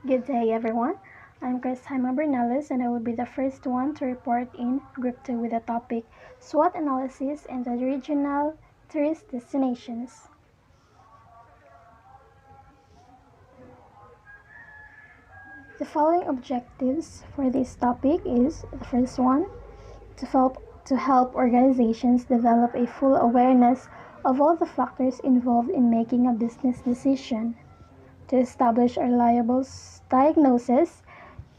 Good day, everyone. I'm Christina Bernales, and I will be the first one to report in Group 2 with the topic SWOT analysis and the regional tourist destinations. The following objectives for this topic is the first one to help organizations develop a full awareness of all the factors involved in making a business decision, to establish a reliable diagnosis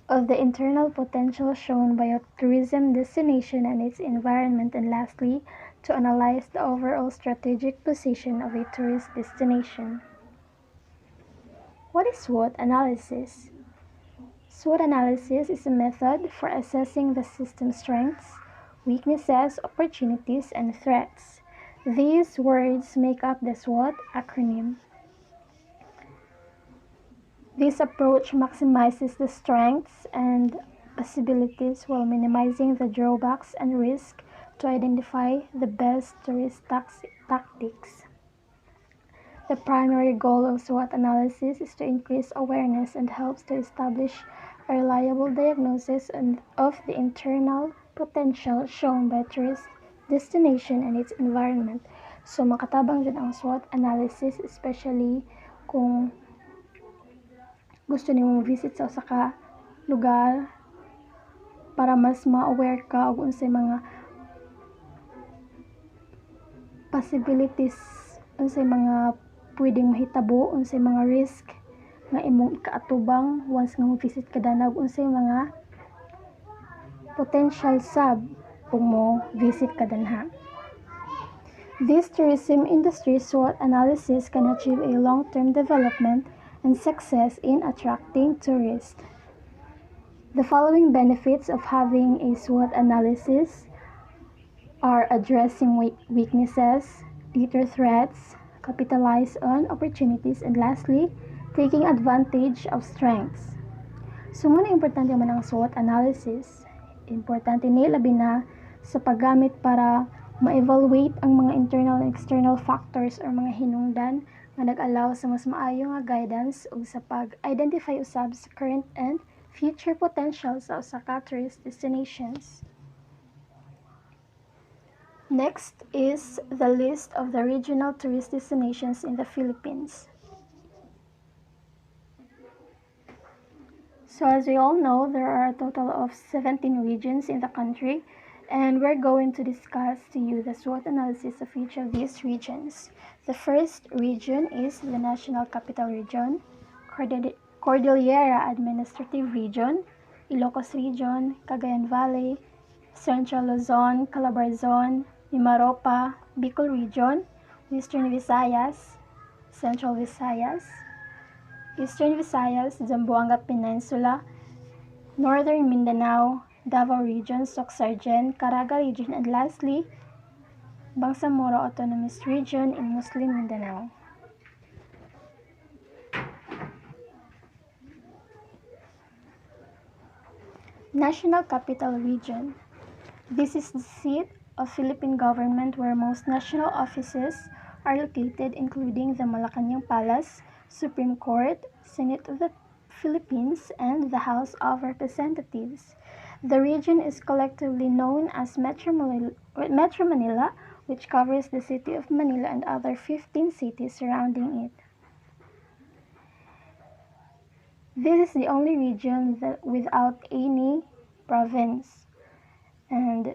of the internal potential shown by a tourism destination and its environment, and lastly, to analyze the overall strategic position of a tourist destination. What is SWOT analysis? SWOT analysis is a method for assessing the system's strengths, weaknesses, opportunities, and threats. These words make up the SWOT acronym. This approach maximizes the strengths and possibilities while minimizing the drawbacks and risk to identify the best tourist tactics. The primary goal of SWOT analysis is to increase awareness and helps to establish a reliable diagnosis of the internal potential shown by a tourist destination and its environment. So makatabang din ang SWOT analysis, especially kung gusto nimo visit sa usa ka lugar para mas ma-aware ka og unsay mga possibilities, unsay mga pwedeng mahitabo, unsay mga risk nga imong ikaatubang once nga mo-visit ka dana, ug unsay mga potential sab kung mo visit ka danha. This tourism industry SWOT analysis can achieve a long-term development and success in attracting tourists. The following benefits of having a SWOT analysis are addressing weaknesses, deter threats, capitalize on opportunities, and lastly, taking advantage of strengths. So muna importante man ang SWOT analysis. Importante ni labi na sa paggamit para ma-evaluate ang mga internal and external factors or mga hinungdan nga nag-allow sa mas maayo nga guidance ug sa pag-identify usab sa current and future potential sa usa ka tourist destinations. Next is the list of the regional tourist destinations in the Philippines. So as we all know, there are a total of 17 regions in the country, and we're going to discuss to you the SWOT analysis of each of these regions. The first region is the National Capital Region, Cordillera Administrative Region, Ilocos Region, Cagayan Valley, Central Luzon, Calabarzon, Mimaropa, Bicol Region, Western Visayas, Central Visayas, Eastern Visayas, Zamboanga Peninsula, Northern Mindanao, Davao Region, Soxargen, Caraga Region, and lastly, Bangsamoro Autonomous Region in Muslim Mindanao. National Capital Region. This is the seat of Philippine government where most national offices are located, including the Malacanang Palace, Supreme Court, Senate of the Philippines, and the House of Representatives. The region is collectively known as Metro Manila, which covers the city of Manila and other 15 cities surrounding it. This is the only region without any province, and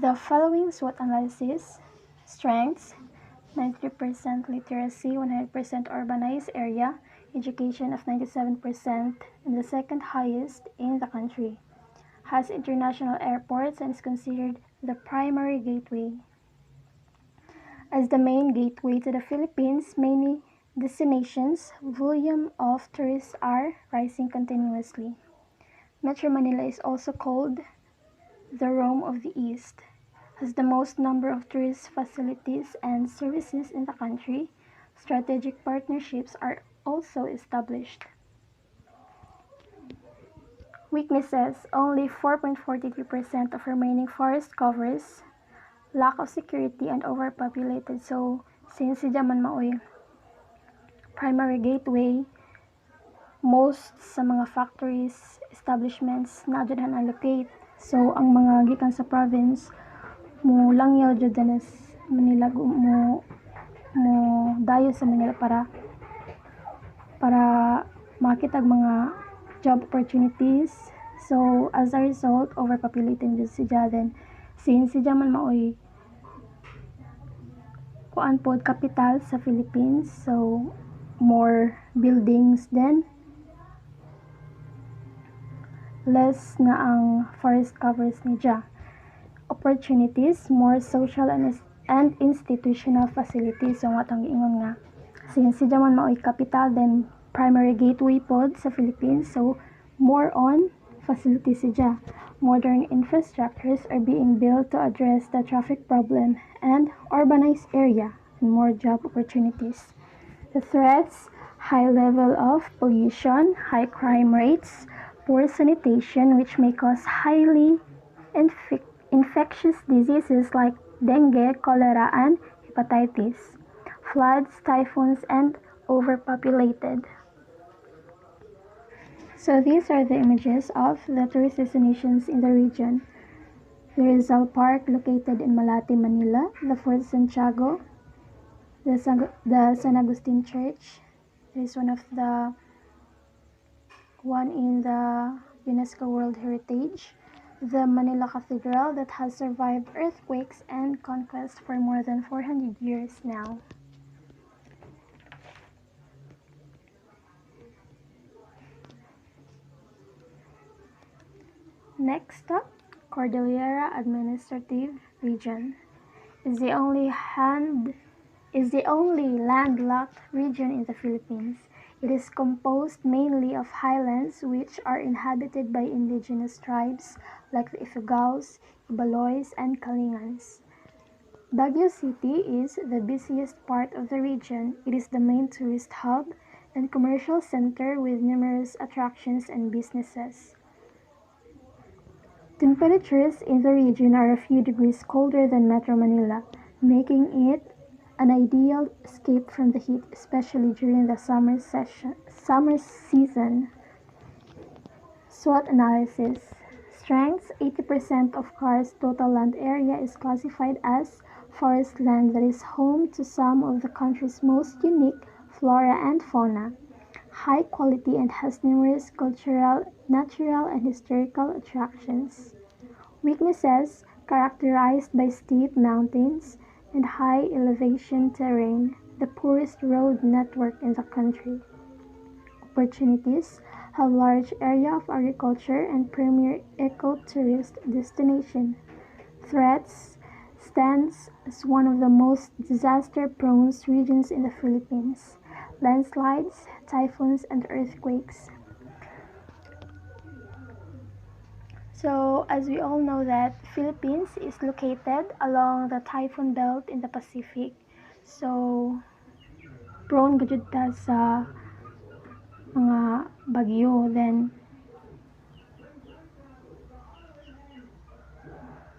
the following SWOT analysis: strengths, 93% literacy, 100% urbanized area, education of 97%, and the second highest in the country. Has international airports and is considered the primary gateway. As the main gateway to the Philippines, many destinations, volume of tourists are rising continuously. Metro Manila is also called the Rome of the East, has the most number of tourist facilities and services in the country. Strategic partnerships are also established. Weaknesses: only 4.43% of remaining forest covers, lack of security, and overpopulated. So Since si man maoy primary gateway, most sa mga factories, establishments na dyan allocate. So ang mga gikan sa province mo langyaw jud danas Manila mo dayo sa Manila para makita mga job opportunities. So as a result, overpopulating jud si Jaden. Since si man maoy kuan pod capital sa Philippines, so more buildings then less na ang forest covers niya. Opportunities, more social and institutional facilities. So nga itong giingon nga, since si man mao'y capital, then primary gateway pod sa Philippines, so more on facilities siya. Modern infrastructures are being built to address the traffic problem and urbanized area and more job opportunities. The threats, high level of pollution, high crime rates, poor sanitation which may cause highly infectious diseases like dengue, cholera, and hepatitis, floods, typhoons, and overpopulated. So these are the images of the tourist destinations in the region. The Rizal Park, located in Malate, Manila, the Fort Santiago, the San Agustin Church is one in the UNESCO World Heritage, the Manila Cathedral that has survived earthquakes and conquest for more than 400 years now. Next up, Cordillera Administrative Region is the only landlocked region in the Philippines. It is composed mainly of highlands which are inhabited by indigenous tribes like the Ifugaos, Ibaloys, and Kalingans. Baguio City is the busiest part of the region. It is the main tourist hub and commercial center with numerous attractions and businesses. Temperatures in the region are a few degrees colder than Metro Manila, making it an ideal escape from the heat, especially during the summer season. SWOT analysis. Strengths: 80% of Car's total land area is classified as forest land that is home to some of the country's most unique flora and fauna. High quality and has numerous cultural, natural, and historical attractions. Weaknesses: characterized by steep mountains and high elevation terrain, the poorest road network in the country. Opportunities: have large area of agriculture and premier eco-tourist destination. Threats: stands as one of the most disaster-prone regions in the Philippines. Landslides, typhoons, and earthquakes. So, as we all know that Philippines is located along the typhoon belt in the Pacific. So, prone gud ta sa mga bagyo. Then,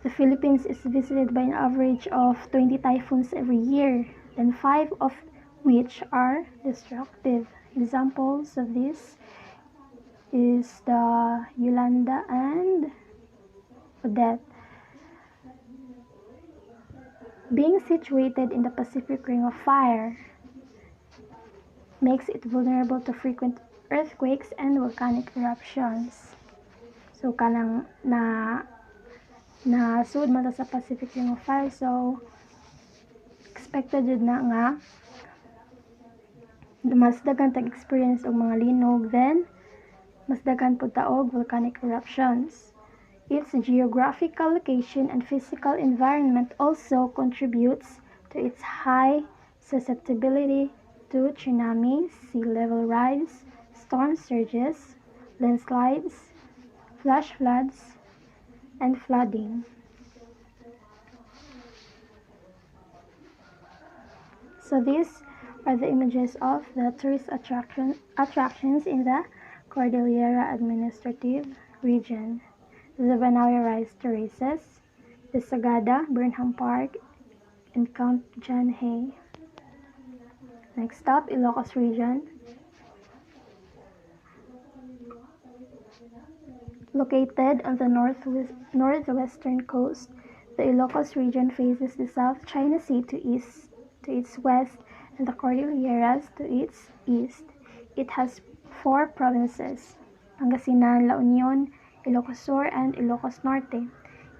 the Philippines is visited by an average of 20 typhoons every year, then 5 of which are destructive. Examples of this is the Yolanda and Odette. Being situated in the Pacific Ring of Fire makes it vulnerable to frequent earthquakes and volcanic eruptions. So kanang na sud man sa Pacific Ring of Fire, so expected jud na nga mas daghan tag experience og mga linog, then mas daghan pud ta og volcanic eruptions. Its geographical location and physical environment also contributes to its high susceptibility to tsunamis, sea level rise, storm surges, landslides, flash floods, and flooding. So these are the images of the tourist attractions in the Cordillera Administrative Region. The Banawe Rice Terraces, the Sagada, Burnham Park, and Count John Hay. Next up, Ilocos region. Located on the northwestern coast, the Ilocos region faces the South China Sea to its west and the Cordilleras to its east. It has four provinces: Pangasinan, La Union, Ilocos Sur, and Ilocos Norte.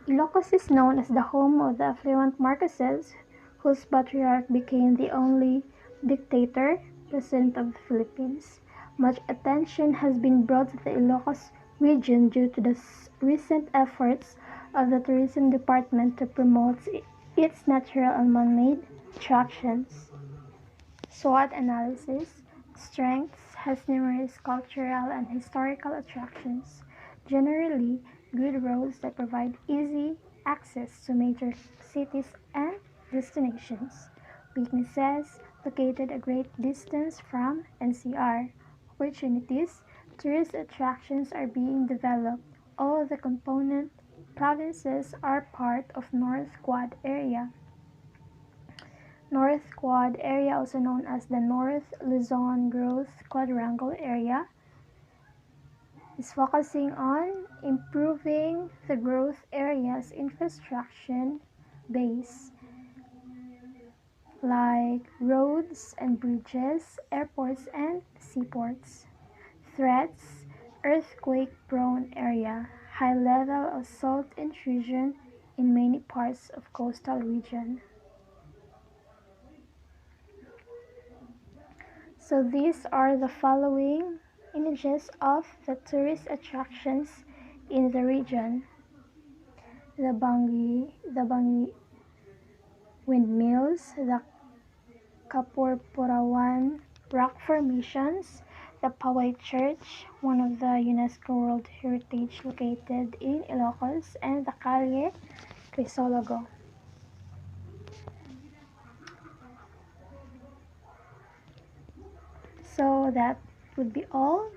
Ilocos is known as the home of the affluent Marcoses, whose patriarch became the only dictator president of the Philippines. Much attention has been brought to the Ilocos region due to the recent efforts of the tourism department to promote its natural and man-made attractions. SWOT analysis. Strengths has numerous cultural and historical attractions, generally good roads that provide easy access to major cities and destinations. Weaknesses, located a great distance from NCR. Opportunities, tourist attractions are being developed. All the component provinces are part of North Quad area. North Quad area, also known as the North Luzon Growth Quadrangle area, is focusing on improving the growth area's infrastructure base, like roads and bridges, airports, and seaports. Threats: earthquake-prone area, high level of salt intrusion in many parts of coastal region. So these are the following images of the tourist attractions in the region: the Bangi windmills, the Kapurpurawan rock formations, the Paway Church, one of the UNESCO World Heritage located in Ilocos, and the Calle Crisologo. So that would be all.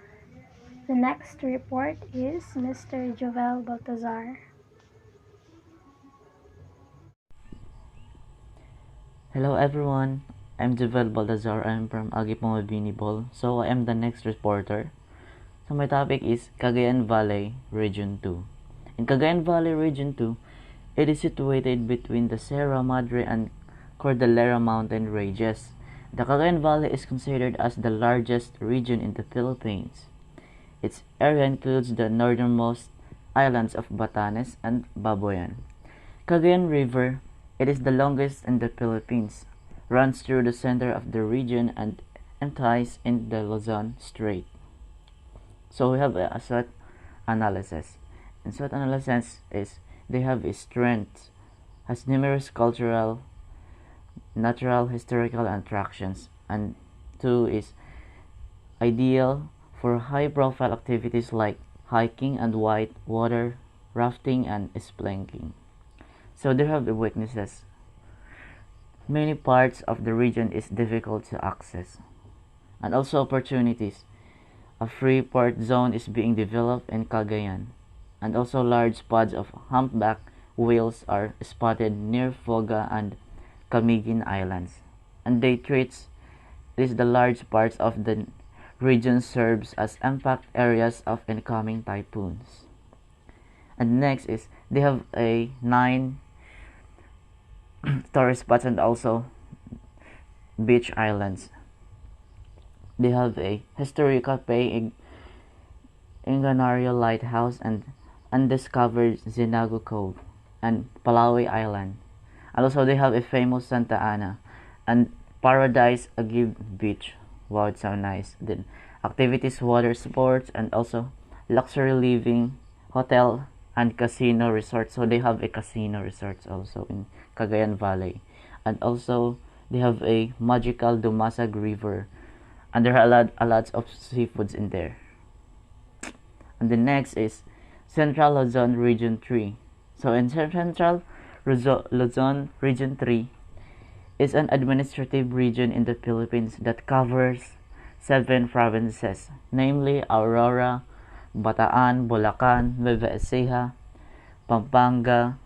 The next report is Mr. Jovel Baltazar. Hello everyone, I'm Javel Balazar. I'm from Agipong Binibol. So I am the next reporter. So my topic is Cagayan Valley, Region 2. In Cagayan Valley, Region 2, it is situated between the Sierra Madre and Cordillera mountain ranges. The Cagayan Valley is considered as the largest region in the Philippines. Its area includes the northernmost islands of Batanes and Babuyan. Cagayan River, it is the longest in the Philippines, runs through the center of the region and empties in the Luzon Strait. So we have a SWOT analysis. And SWOT analysis is they have a strength, has numerous cultural, natural, historical attractions, and two is ideal for high-profile activities like hiking and white water rafting and spelunking. So there have the weaknesses. Many parts of the region is difficult to access. And also opportunities. A free port zone is being developed in Cagayan. And also large pods of humpback whales are spotted near Foga and Camiguin Islands. And day treats is the large parts of the region serves as impact areas of incoming typhoons. And next is they have a 9 tourist spots and also beach islands. They have a historical cafe, Inganario Lighthouse, and undiscovered Zinago Cove, and Palawi Island. And also they have a famous Santa Ana and Paradise Agib Beach. Wow, it's so nice. Then activities, water sports, and also luxury living, hotel, and casino resorts. So they have a casino resorts also in Cagayan Valley. And also they have a magical Dumasag River. And there are a lot of seafoods in there. And the next is Central Luzon Region 3. So in Central Luzon Region 3 is an administrative region in the Philippines that covers 7 provinces, namely Aurora, Bataan, Bulacan, Nueva Ecija, Pampanga,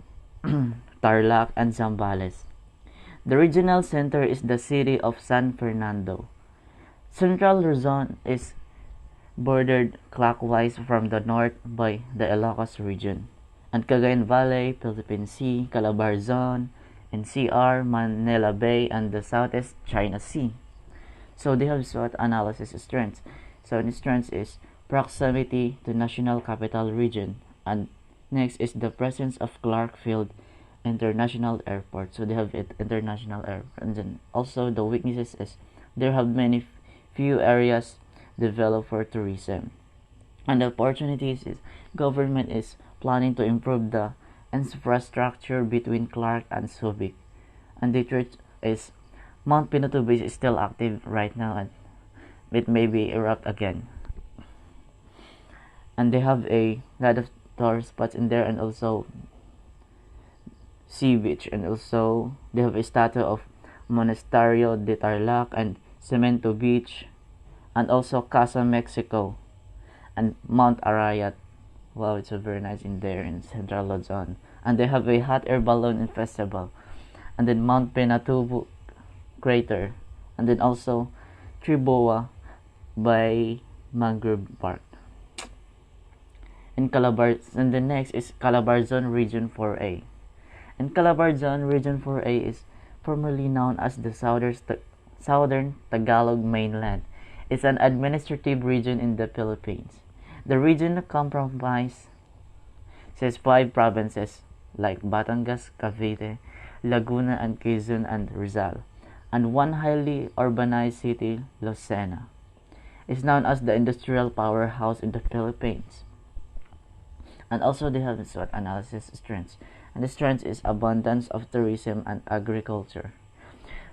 Tarlac, and Zambales. The regional center is the city of San Fernando. Central Luzon is bordered clockwise from the north by the Ilocos region, and Cagayan Valley, Philippine Sea, Calabarzon, NCR, Manila Bay, and the Southeast China Sea. So they have SWOT analysis strengths. So the strengths is proximity to national capital region, and next is the presence of Clark Field International Airport. So they have it international airport, and then also the weaknesses is there have many few areas developed for tourism, and the opportunities is government is planning to improve the infrastructure between Clark and Subic, and the threat is Mount Pinatubo is still active right now, and it may be erupt again. And they have a lot of tourist spots in there, and also sea beach, and also they have a statue of Monasterio de Tarlac and Cemento Beach, and also Casa Mexico and Mount Arayat. Wow, it's so very nice in there in Central Luzon. And they have a hot air balloon festival, and then Mount Pinatubo crater, and then also Triboa by Mangrove Park. And the next is Calabarzon Region 4A. And Calabarzon Region 4A is formerly known as the Southern Tagalog Mainland. It's an administrative region in the Philippines. The region comprises 5 provinces like Batangas, Cavite, Laguna, and Quezon and Rizal, and one highly urbanized city, Lucena. It's known as the industrial powerhouse in the Philippines. And also they have SWOT analysis strengths. And the strength is abundance of tourism and agriculture.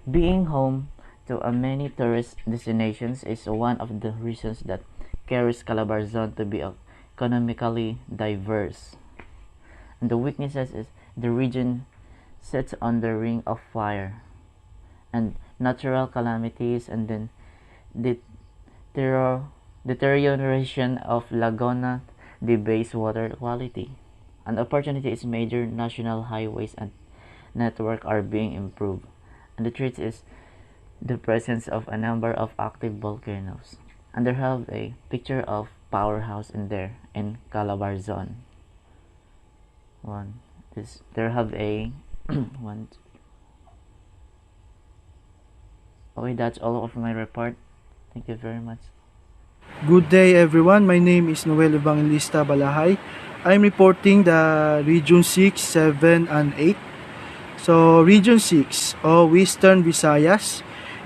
Being home to a many tourist destinations is one of the reasons that carries Calabarzon to be economically diverse. And the weaknesses is the region sits on the ring of fire and natural calamities, and then the deterioration of Laguna de Bay's water quality. And opportunity is major national highways and network are being improved. And the threat is the presence of a number of active volcanoes. And they have a picture of powerhouse in there in Calabarzon. There have a one. Okay, that's all of my report. Thank you very much. Good day everyone, my name is Noel Evangelista Balahay. I'm reporting the Region 6, 7, and 8. So Region 6 or Western Visayas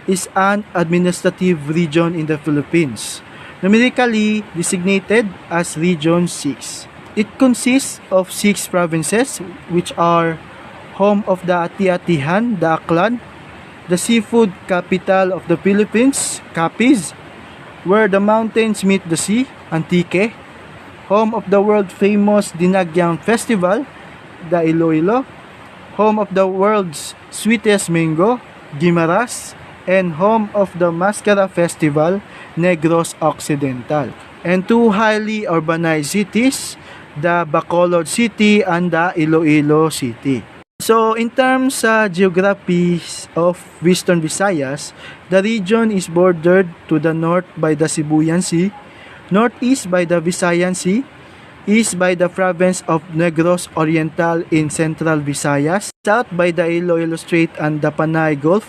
is an administrative region in the Philippines, numerically designated as Region 6. It consists of 6 provinces which are home of the Ati-Atihan, the Aklan, the seafood capital of the Philippines, Capiz, where the mountains meet the sea, Antique, home of the world-famous Dinagyang Festival, the Iloilo, home of the world's sweetest mango, Guimaras, and home of the Mascara Festival, Negros Occidental. And 2 highly urbanized cities, the Bacolod City and the Iloilo City. So in terms geography of Western Visayas, the region is bordered to the north by the Sibuyan Sea, northeast by the Visayan Sea, east by the province of Negros Oriental in Central Visayas, south by the Iloilo Strait and the Panay Gulf,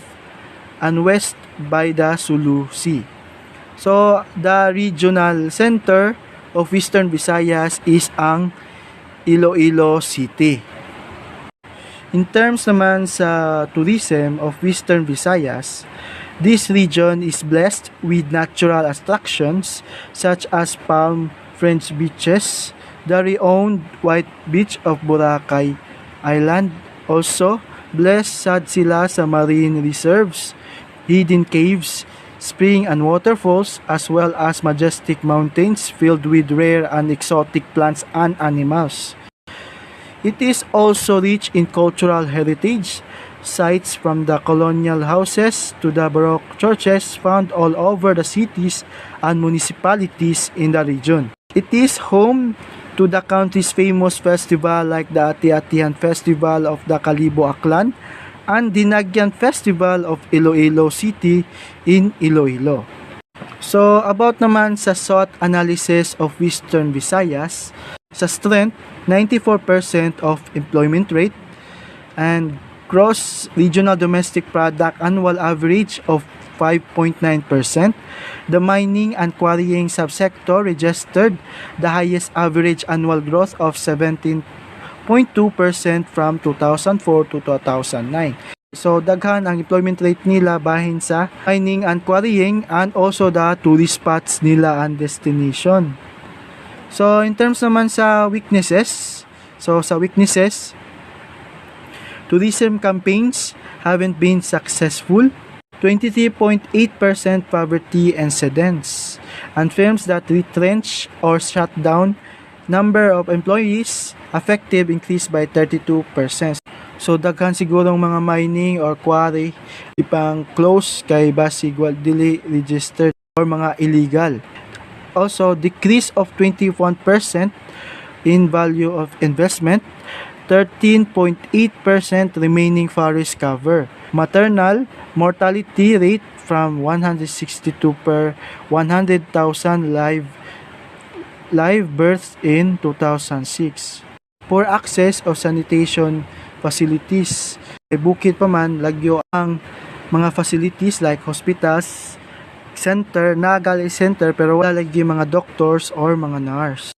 and west by the Sulu Sea. So the regional center of Western Visayas is ang Iloilo City. In terms naman sa tourism of Western Visayas, this region is blessed with natural attractions such as palm fringed beaches, the renowned White Beach of Boracay Island. Also, blessed sad sila sa marine reserves, hidden caves, spring and waterfalls, as well as majestic mountains filled with rare and exotic plants and animals. It is also rich in cultural heritage, sites from the colonial houses to the Baroque churches found all over the cities and municipalities in the region. It is home to the country's famous festival like the Ati-Atihan Festival of the Kalibo Aklan, and Dinagyan Festival of Iloilo City in Iloilo. So, about naman sa SWOT analysis of Western Visayas, sa strength, 94% of employment rate, and gross regional domestic product annual average of 5.9%. The mining and quarrying subsector registered the highest average annual growth of 17.2% from 2004 to 2009. So, daghan ang employment rate nila bahin sa mining and quarrying and also the tourist spots nila and destination. So, in terms naman sa weaknesses, tourism campaigns haven't been successful. 23.8% poverty incidence. And firms that retrench or shut down, number of employees effective increased by 32%. So daghan sigurong mga mining or quarry ipang close kay basig dili registered or mga illegal. Also decrease of 21% in value of investment, 13.8% remaining forest cover. Maternal mortality rate from 162 per 100,000 live births in 2006. Poor access of sanitation facilities. Bukid pa man, lagyo ang mga facilities like hospitals, center, nagali center, pero wala lagi mga doctors or mga nurse.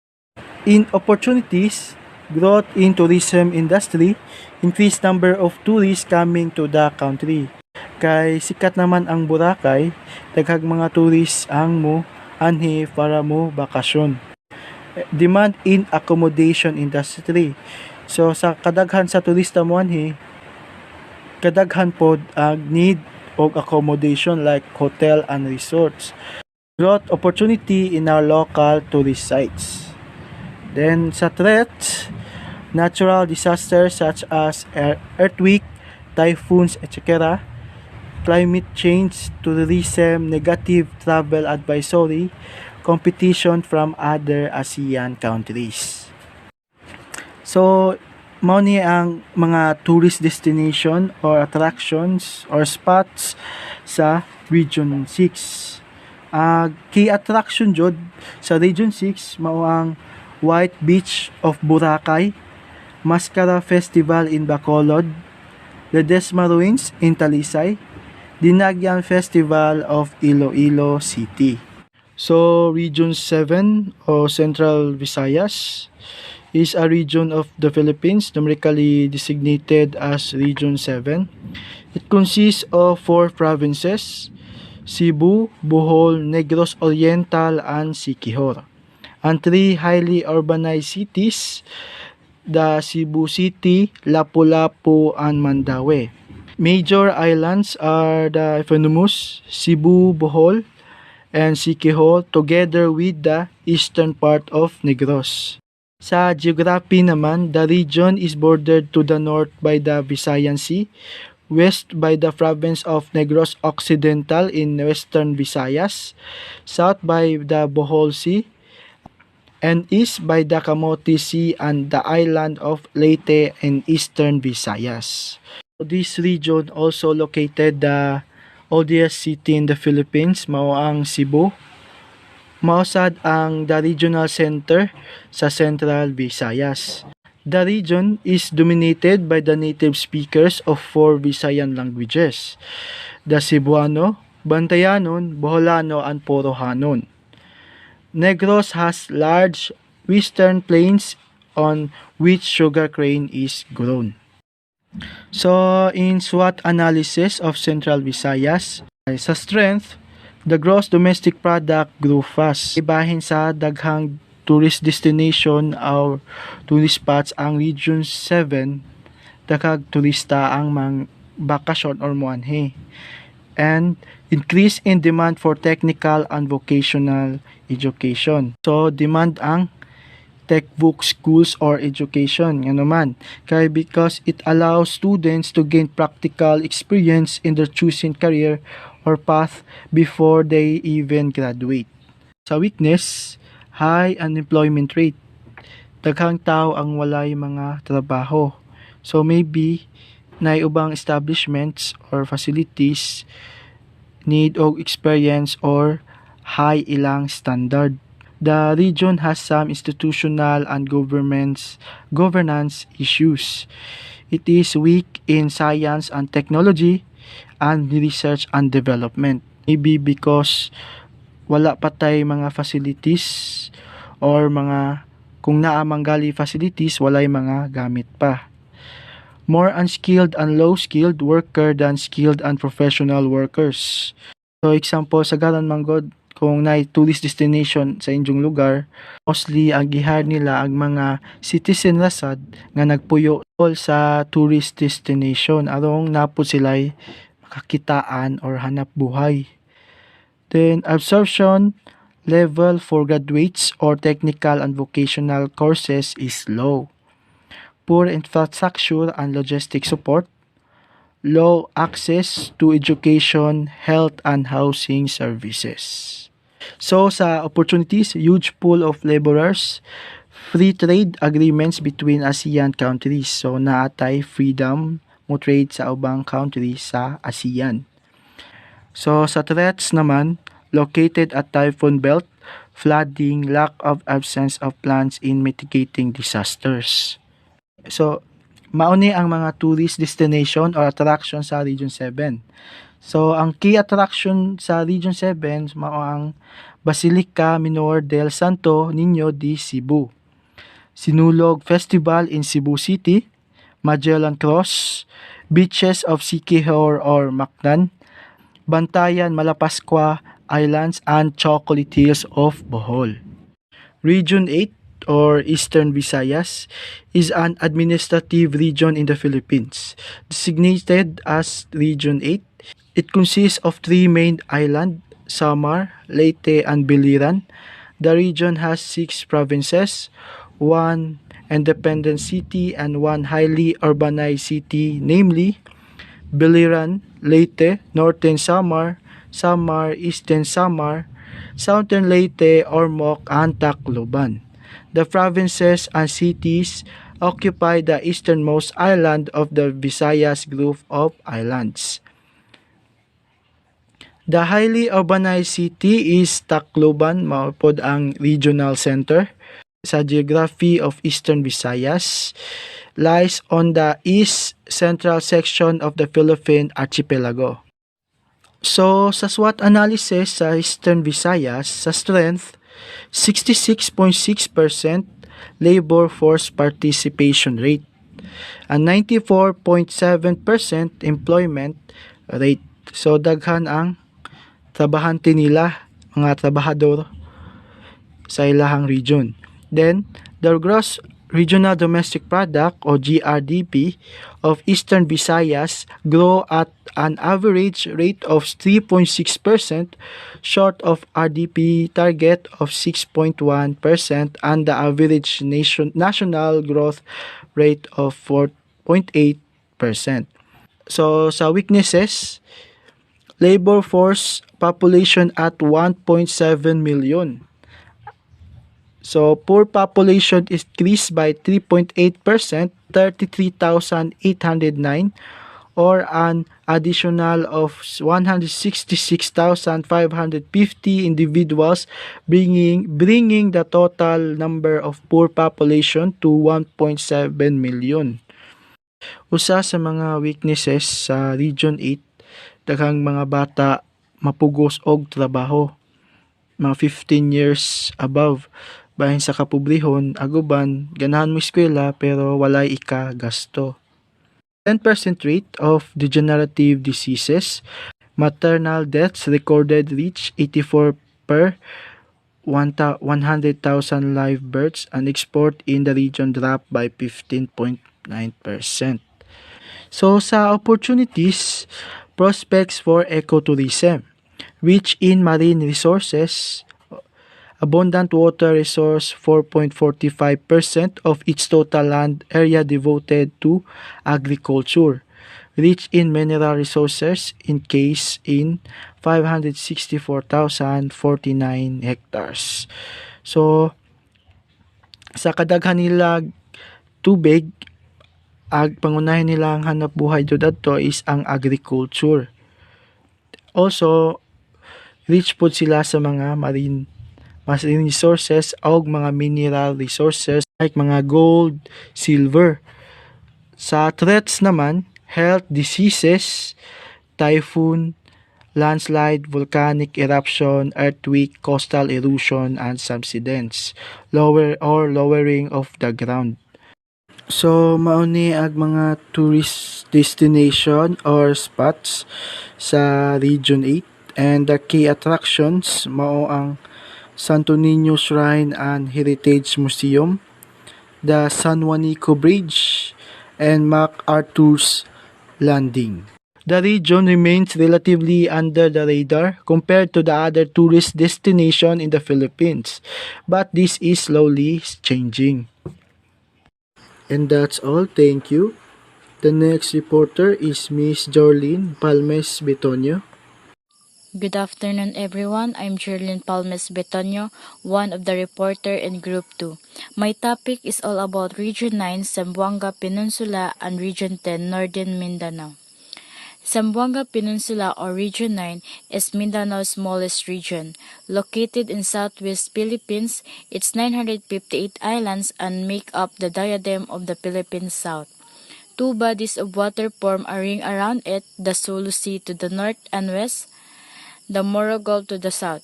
In opportunities, growth in tourism industry, increased number of tourists coming to the country. Kay sikat naman ang Boracay, daghang mga tourists ang mo anhi para mo bakasyon. Demand in accommodation industry. So sa kadaghan sa turista mo anhi, kadaghan pod ang need of accommodation like hotel and resorts. Growth opportunity in our local tourist sites. Then sa threats, natural disasters such as earthquake, typhoons, etc. Climate change, tourism, negative travel advisory, competition from other ASEAN countries. So, mao ni ang mga tourist destination or attractions or spots sa Region 6. Key attraction jud sa Region 6 mao ang White Beach of Boracay, Mascara Festival in Bacolod, Ledesma Ruins in Talisay, Dinagyan Festival of Iloilo City. So, Region 7 o Central Visayas is a region of the Philippines numerically designated as Region 7. It consists of 4 provinces, Cebu, Bohol, Negros Oriental, and Siquijor, and 3 highly urbanized cities, the Cebu City, Lapu-Lapu, and Mandaue. Major islands are the eponymous Cebu, Bohol, and Siquijor together with the eastern part of Negros. Sa geography naman, the region is bordered to the north by the Visayan Sea, west by the province of Negros Occidental in western Visayas, south by the Bohol Sea, and east by the Camote Sea and the island of Leyte in eastern Visayas. This region also located the oldest city in the Philippines, mao ang Cebu. Mausad ang the regional center sa Central Visayas. The region is dominated by the native speakers of 4 Visayan languages, the Cebuano, Bantayanon, Boholano, and Porohanon. Negros has large western plains on which sugarcane is grown. So, in SWOT analysis of Central Visayas, sa strength, the gross domestic product grew fast. Ibahin sa daghang tourist destination or tourist spots ang Region 7, daghang turista ang bakasyon or muanhi. And increase in demand for technical and vocational education. So, demand ang textbook schools or education nga naman kay because it allows students to gain practical experience in their choosing career or path before they even graduate. Sa weakness, high unemployment rate. Daghang tao ang walay mga trabaho. So maybe na ubang establishments or facilities need og experience or high ilang standard. The region has some institutional and governance issues. It is weak in science and technology and research and development. Maybe because wala pa tay mga facilities or mga kung naa manggali facilities walay mga gamit pa. More unskilled and low-skilled worker than skilled and professional workers. So example sa garan manggod kung na tourist destination sa inyong lugar, mostly ang gihire nila ang mga citizen rasad nga nagpuyo all sa tourist destination arong napod sila'y makakitaan or hanap buhay. Then absorption level for graduates or technical and vocational courses is low. Poor infrastructure and logistic support, low access to education, health, and housing services. So sa opportunities, huge pool of laborers, free trade agreements between ASEAN countries. So naatay freedom mo trade sa ubang countries sa ASEAN. So sa threats naman, located at typhoon belt, flooding, lack of absence of plans in mitigating disasters. So mauni ang mga tourist destination or attraction sa Region 7. So ang key attraction sa Region 7 mao ang Basilica Minor del Santo Niño de Cebu, Sinulog Festival in Cebu City, Magellan Cross, beaches of Siquijor or Mactan, Bantayan Malapascua Islands, and Chocolate Hills of Bohol. Region 8 or Eastern Visayas is an administrative region in the Philippines. Designated as Region 8, it consists of three main islands, Samar, Leyte, and Biliran. The region has 6 provinces, 1 independent city, and 1 highly urbanized city, namely Biliran, Leyte, Northern Samar, Samar, Eastern Samar, Southern Leyte, Ormoc, and Tacloban. The provinces and cities occupy the easternmost island of the Visayas group of islands. The highly urbanized city is Tacloban, mao pod ang regional center sa geography of Eastern Visayas, lies on the east central section of the Philippine archipelago. So sa SWOT analysis sa Eastern Visayas, sa strength, 66.6% labor force participation rate, and 94.7% employment rate. So daghan ang trabahante nila, mga trabahador sa ilahang region. Then, the gross regional domestic product o GRDP of Eastern Visayas grow at an average rate of 3.6%, short of RDP target of 6.1% and the average national growth rate of 4.8%. So sa weaknesses, labor force population at 1.7 million. So, poor population increased by 3.8%, 33,809, or an additional of 166,550 individuals, bringing the total number of poor population to 1.7 million. Usa sa mga weaknesses sa Region 8, daghang mga bata mapugos og trabaho, mga 15 years above. Bahin sa kapobrehon, aguban, ganahan mo eskwela pero walay ika gasto. 10% rate of degenerative diseases, maternal deaths recorded reach 84 per 100,000 live births, and export in the region dropped by 15.9%. So sa opportunities, prospects for ecotourism, rich in marine resources, abundant water resource, 4.45% of its total land area devoted to agriculture. Rich in mineral resources, encased in 564,049 hectares. So, sa kadaghan nila tubig, pangunahin nilang hanap buhay jud adto is ang agriculture. Also, rich pod sila sa mga marine resources o mga mineral resources like mga gold, silver. Sa threats naman, health diseases, typhoon, landslide, volcanic eruption, earthquake, coastal erosion, and subsidence, lowering of the ground. So, mauni ang mga tourist destination or spots sa Region 8 and the key attractions mao ang Santo Niño Shrine and Heritage Museum, the San Juanico Bridge, and MacArthur's Landing. The region remains relatively under the radar compared to the other tourist destinations in the Philippines, but this is slowly changing. And that's all. Thank you. The next reporter is Miss Jorlene Palmes Betonio. Good afternoon, everyone. I'm Jerlyn Palmes Betonio, one of the reporter in Group 2. My topic is all about Region 9, Zamboanga Peninsula, and Region 10, Northern Mindanao. Zamboanga Peninsula or Region 9 is Mindanao's smallest region. Located in southwest Philippines, it's 958 islands and make up the diadem of the Philippine South. Two bodies of water form a ring around it, the Sulu Sea to the north and west, the Moro Gulf to the south.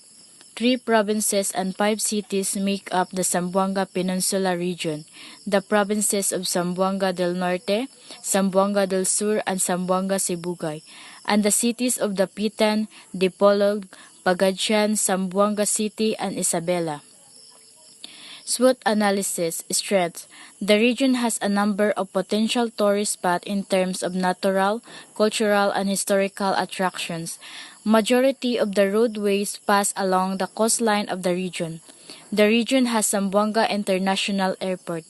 Three provinces and 5 cities make up the Zamboanga Peninsula region, the provinces of Zamboanga del Norte, Zamboanga del Sur, and Zamboanga Sibugay, and the cities of Dapitan, Dipolog, Pagadian, Zamboanga City, and Isabela. Swot analysis strengths. The region has a number of potential tourist spots in terms of natural, cultural, and historical attractions. Majority of the roadways pass along the coastline of the region. The region has Zamboanga International Airport.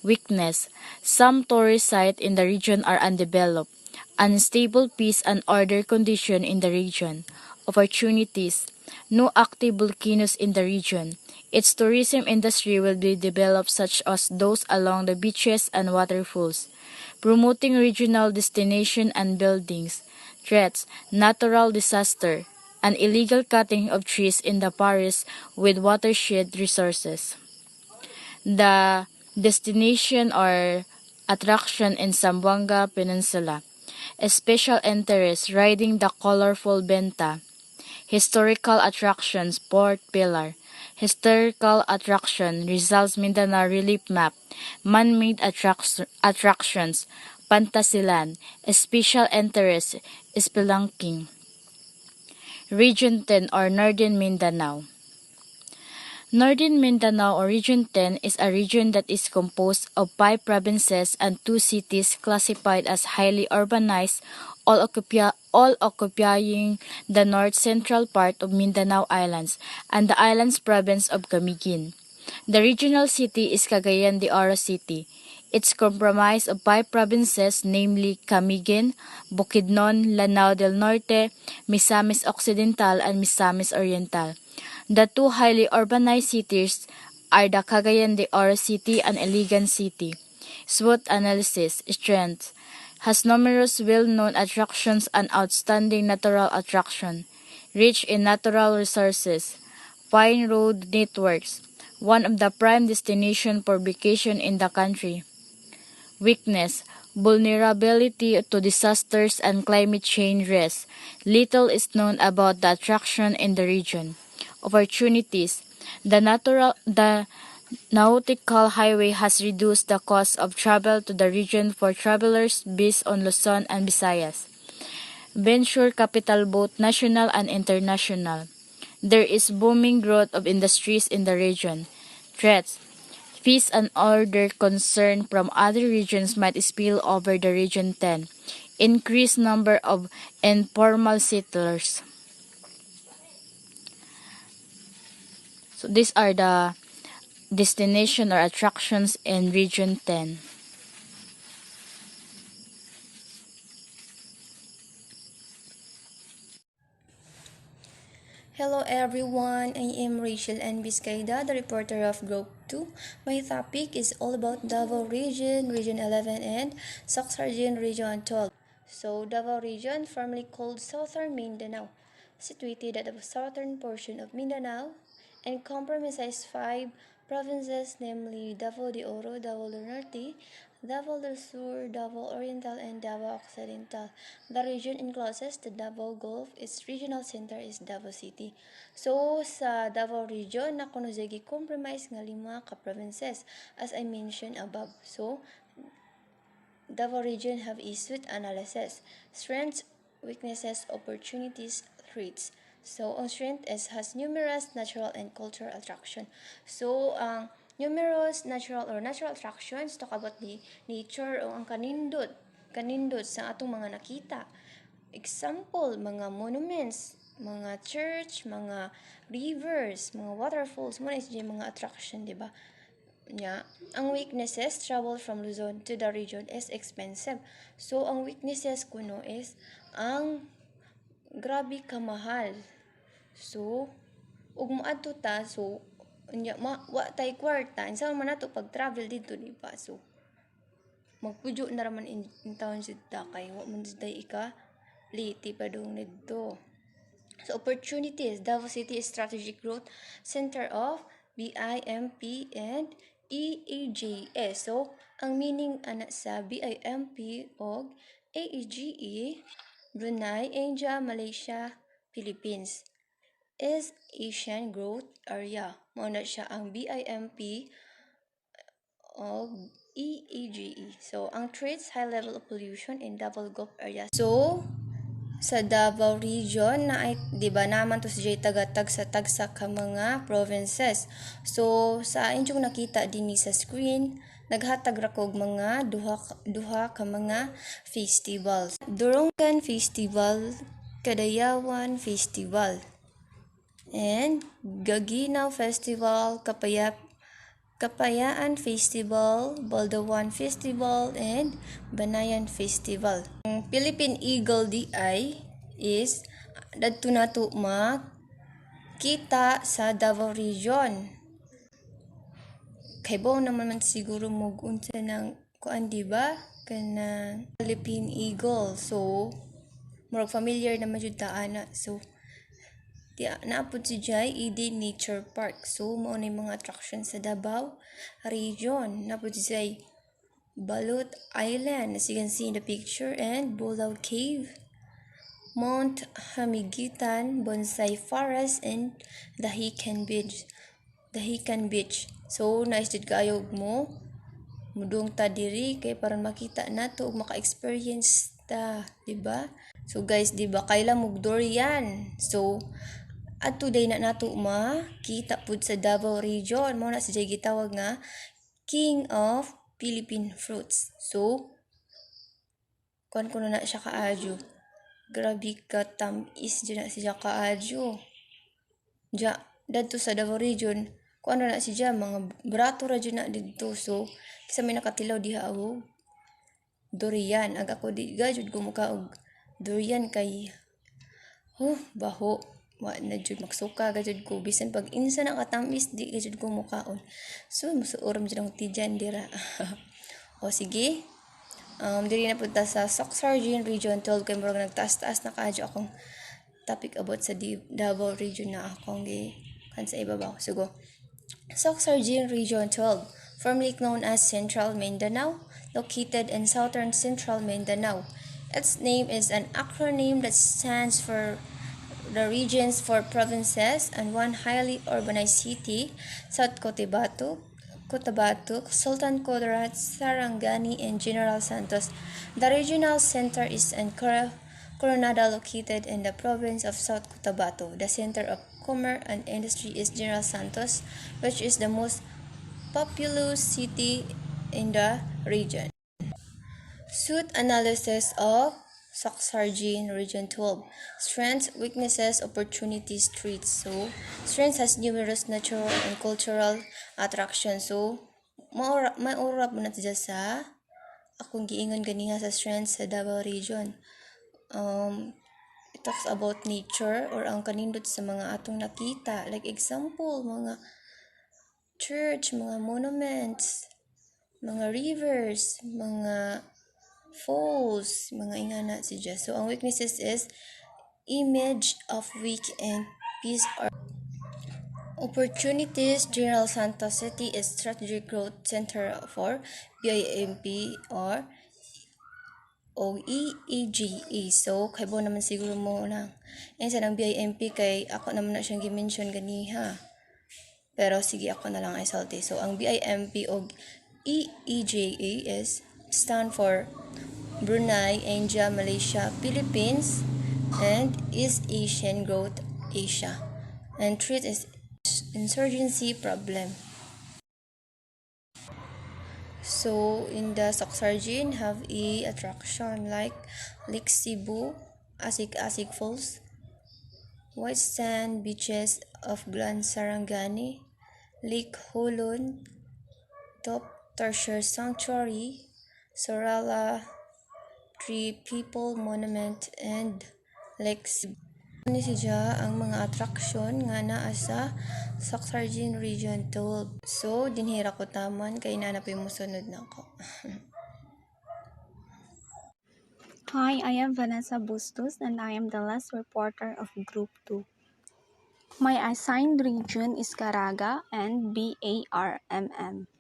Weakness. Some tourist sites in the region are undeveloped. Unstable peace and order condition in the region. Opportunities. No active volcanoes in the region. Its tourism industry will be developed such as those along the beaches and waterfalls, promoting regional destination and buildings. Threats, natural disaster, and illegal cutting of trees in the forest with watershed resources. The destination or attraction in Zamboanga Peninsula. A special interest riding the colorful Benta. Historical attractions, Port Pillar. Historical attraction, Rizal's Mindanao Relief Map. Man-made attractions, Pantasilan. Special interest, Spelunking. Region 10 or Northern Mindanao. Northern Mindanao or Region 10 is a region that is composed of 5 provinces and 2 cities classified as highly urbanized, all occupying the north-central part of Mindanao Islands and the islands province of Camiguin. The regional city is Cagayan de Oro City. It's comprised of 5 provinces, namely Camiguin, Bukidnon, Lanao del Norte, Misamis Occidental, and Misamis Oriental. The two highly urbanized cities are the Cagayan de Oro City and Iligan City. SWOT analysis strength has numerous well-known attractions and outstanding natural attraction, rich in natural resources, fine road networks, one of the prime destination for vacation in the country. Weakness, vulnerability to disasters and climate change risks. Little is known about the attraction in the region. Opportunities, the nautical highway has reduced the cost of travel to the region for travelers based on Luzon and Visayas. Venture capital both national and international. There is booming growth of industries in the region. Threats, peace and order concern from other regions might spill over the Region 10. Increased number of informal settlers. So these are the destination or attractions in Region 10. Hello everyone, I am Rachel N. Biscayda, the reporter of Group 2. My topic is all about Davao Region, Region 11, and Soxargin Region 12. So, Davao Region, formerly called Southern Mindanao, situated at the southern portion of Mindanao and comprises 5 provinces, namely Davao de Oro, Davao del Norte, Davao del Sur, Davao Oriental, and Davao Occidental. The region encloses the Davao Gulf. Its regional center is Davao City. So, sa Davao region, nakuno compromise nga 5 ka provinces, as I mentioned above. So, Davao region have a SWOT analysis: strengths, weaknesses, opportunities, threats. So, ang strength has numerous natural and cultural attraction. So, ang numerous natural attractions talk about the nature o ang kanindot sa atong mga nakita. Example, mga monuments, mga church, mga rivers, mga waterfalls, mo na mga attraction, di ba? Yeah. Ang weaknesses, travel from Luzon to the region is expensive. So, ang weaknesses kuno is ang grabe kamahal. So, ug moadto ta, so wa tay kwarta, insa man nato pag travel dito, di ba? So, magpudyo na raman in town sidta kay wa man siday ika liti pa dong nidto. So, opportunities, Davao City is strategic growth center of BIMP and EAGS. So, ang meaning ana sa BIMP o AEGE, Brunei, India, Malaysia, Philippines, is Asian Growth Area. Mao na siya ang BIMP o EAGE. So, ang traits, high level of pollution in Davao Gulf area. So, sa Davao region na ay di ba naman to si tagatag sa tagsa ka mga provinces. So sa inyong nakita dinhi sa screen, naghatag ra kog mga duha ka mga festivals. Durongan Festival, Kadayawan Festival, and Gaginaw Festival, Kapayaan Festival, Baldawan Festival, and Banayan Festival. Ang Philippine Eagle DI is dadto nato makita sa Davao region. Kay bao naman man siguro mo unsa ng kuan, di ba? Kana Philippine Eagle. So, murag familiar naman jud ta ana. So, naapod si Jai ED Nature Park. So, mao na mga attraction sa Davao region. Naapod si Jai Balut Island, as you can see in the picture, and Bulao Cave, Mount Hamigitan, Bonsai Forest, and Dahican Beach. So, naisdid kayo mo mudong ta diri kay para makita nato ug maka-experience ta, di ba? So guys, di ba kaila mug durian. So at today na nato makita pud sa Davao region, mo na siya gitawag nga King of Philippine Fruits. So kuan kuno na siya kaadyo. Grabe ka tamis dyan na siya kaadyo. Dadto sa Davao region, kung ano na siya, mga brato ra dyan na dito. So, kisa may nakatilaw diha o durian. Ag ako di gajud ko mukha og durian kay baho. Wa na jud maksuka gajud ko. Bisan pag insa na katamis, di gajud ko mukhaon. So, masuoram dyan ang tijan dira. O sige. Diri na punta sa Soxargin Region 12 kay murag nagtaas-taas na kaadyo akong topic about sa Davao region na akong kan sa ibabaw. So go. Soxargin Region 12, formerly known as Central Mindanao, located in southern Central Mindanao. Its name is an acronym that stands for the regions, 4 provinces, and 1 highly urbanized city: South Cotabato, Sultan Kudarat, Sarangani, and General Santos. The regional center is in Coronada, located in the province of South Cotabato. The center of commerce and industry is General Santos, which is the most populous city in the region. SWOT analysis of Soxargin Region 12. Strengths, weaknesses, opportunities, threats. So, strengths has numerous natural and cultural attractions. So, maurap mo na siya sa akong giingon ganiha sa strengths sa Davao region. It talks about nature or ang kanindot sa mga atong nakita. Like example, mga church, mga monuments, mga rivers, mga falls, mga ingana si Diyos. So, ang weaknesses is image of weak and peace or opportunities. General Santos City is strategic growth center for BIMP or OEEGE. So, kaibo naman siguro mo na. Yan sa ng BIMP kay ako naman na siyang gimension ganiha. Pero sige ako na lang ay salty. So, ang BIMP o EEGA is stand for Brunei, India, Malaysia, Philippines, and East Asian Growth Asia. And threat is insurgency problem. So in the Soxargin have a attraction like Lake Cebu, Asik Falls, white sand beaches of Grand Sarangani, Lake Holon, Top Tertiary Sanctuary, Sorala Tree People Monument, and Lake Cebu. Ni siya ang mga atraksyon nga naa sa Soxargin Region 12. So, dinhira ko taman kay nanapay mo sunod na ako. Hi, I am Vanessa Bustos and I am the last reporter of Group 2. My assigned region is Caraga and BARMM.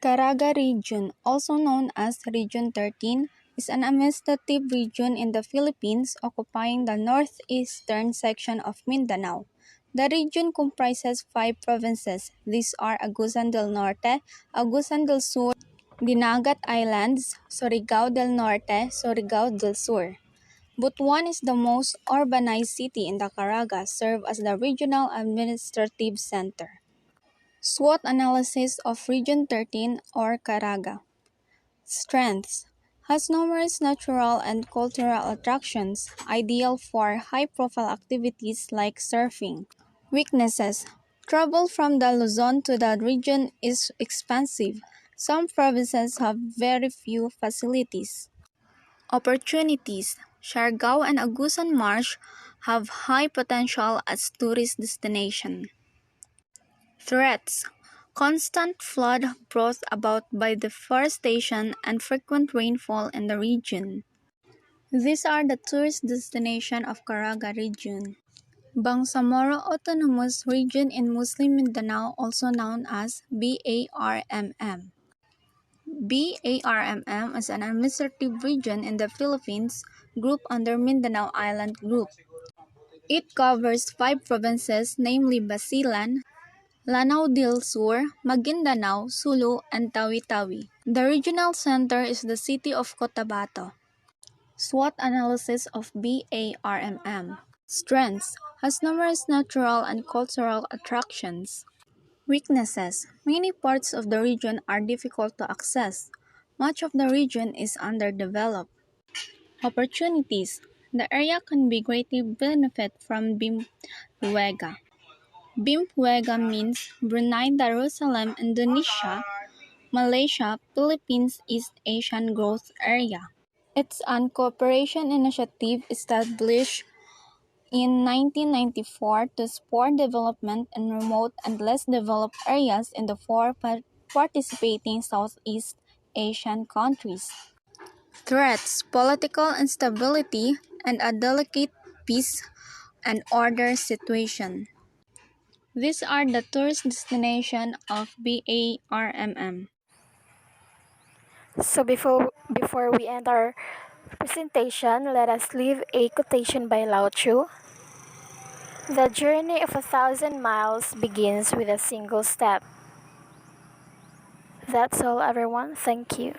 Caraga Region, also known as Region 13, is an administrative region in the Philippines occupying the northeastern section of Mindanao. The region comprises 5 provinces. These are Agusan del Norte, Agusan del Sur, Dinagat Islands, Surigao del Norte, Surigao del Sur. Butuan is the most urbanized city in the Caraga, serve as the regional administrative center. SWOT analysis of Region 13 or Caraga. Strengths: has numerous natural and cultural attractions, ideal for high-profile activities like surfing. Weaknesses: travel from the Luzon to the region is expensive. Some provinces have very few facilities. Opportunities: Siargao and Agusan Marsh have high potential as tourist destination. Threats: constant flood brought about by deforestation and frequent rainfall in the region. These are the tourist destination of Caraga region. Bangsamoro Autonomous Region in Muslim Mindanao, also known as BARMM. BARMM is an administrative region in the Philippines, grouped under Mindanao Island Group. It covers 5 provinces, namely Basilan, Lanao del Sur, Maguindanao, Sulu, and Tawi-Tawi. The regional center is the city of Cotabato. SWOT analysis of BARMM. Strengths: has numerous natural and cultural attractions. Weaknesses: many parts of the region are difficult to access. Much of the region is underdeveloped. Opportunities: the area can be greatly benefit from Bimpuega. Bimpuega means Brunei Darussalam, Indonesia, Malaysia, Philippines, East Asian Growth Area. It's an cooperation initiative established in 1994 to support development in remote and less developed areas in the 4 participating Southeast Asian countries. Threats: political instability and a delicate peace and order situation. These are the tourist destinations of BARMM. So before we end our presentation, let us leave a quotation by Lao Tzu. The journey of 1,000 miles begins with a single step. That's all, everyone. Thank you.